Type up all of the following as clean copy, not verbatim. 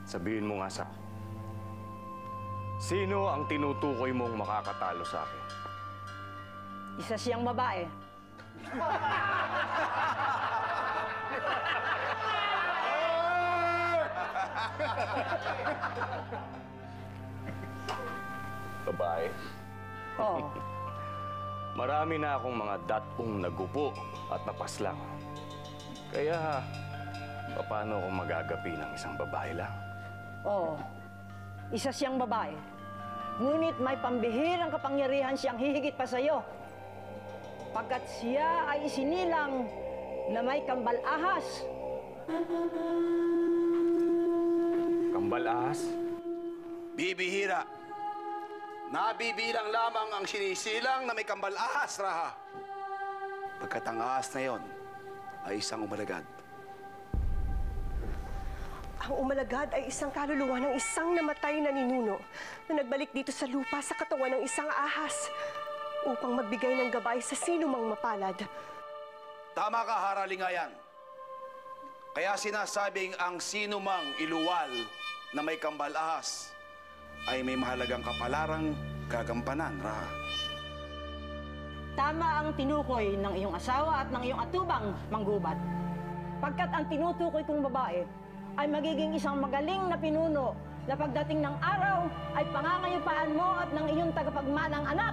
Sabihin mo nga sino ang tinutukoy mong makakatalo sa akin? Isa siyang babae. Babae? Oo. Marami na akong mga datong nagupo at napaslang. Kaya, paano ako magagapi ng isang babae lang? Oo. Isa siyang babae. Ngunit may pambihirang kapangyarihan siyang hihigit pa sa'yo. Pagkat siya ay isinilang na may kambal ahas. Kambal ahas? Bibihira. Nabibilang lamang ang sinisilang na may kambal ahas, Raha. Pagkat ang ahas na yon ay isang umalagad. Ang umalagad ay isang kaluluwa ng isang namatay na ninuno na nagbalik dito sa lupa sa katawan ng isang ahas upang magbigay ng gabay sa sino mang mapalad. Tama ka, Haralingayan. Kaya sinasabing ang sino mang iluwal na may kambal ahas ay may mahalagang kapalarang gagampanan, Raha. Tama ang tinukoy ng iyong asawa at ng iyong atubang, Manggubat. Pagkat ang tinutukoy kong babae ay magiging isang magaling na pinuno na pagdating ng araw ay pangangayupaan mo at ng iyong tagapagmanang anak.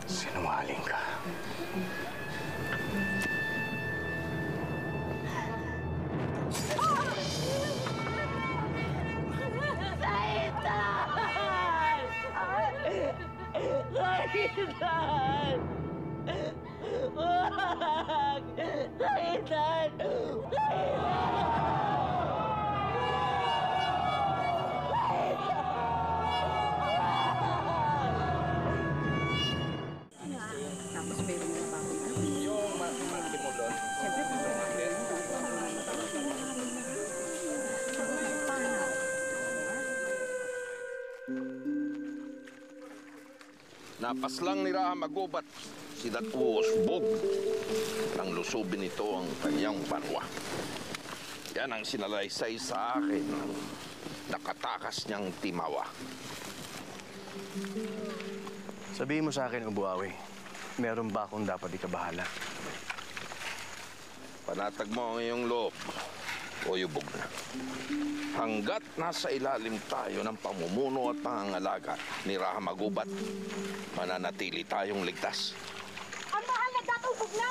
Sinungaling ka. Kaitan! Wag! Kaitan! Tapos meron mo pa yung market mo doon? Siyempre, napaslang ni Raha Magubat si Datuosbog nang lusubin nito ang kanyang banwa. Yan ang sinalaysay sa akin ng nakatakas niyang timawa. Sabihin mo sa akin, Ubuawi, meron ba akong dapat ikabahala? Panatag mo ang iyong loob o yubog na. Hanggat nasa ilalim tayo ng pamumuno at pangangalaga ni Raha Magubat, mananatili tayong ligtas. Ang mahal na datubog na!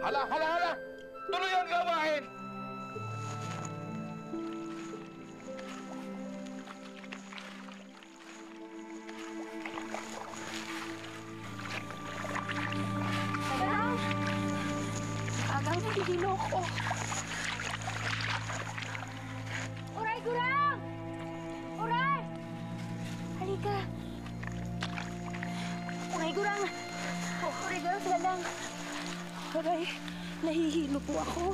Hala, hala, hala! Tuloy ang gawain! Agang nagigilo ko. Uray, Gurang! Uray! Halika. Uray, Gurang! Uray, Gurang, sila lang. Aray, nahihilo po ako.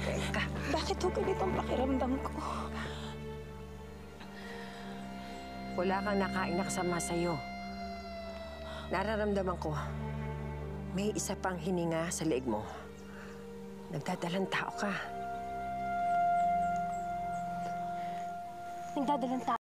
Teka, bakit ho ganito ang pakiramdam ko? Wala kang nakain na kasama sa'yo. Nararamdaman ko, may isa pang hininga sa leeg mo. Nagdadalang tao ka. Nagdadalang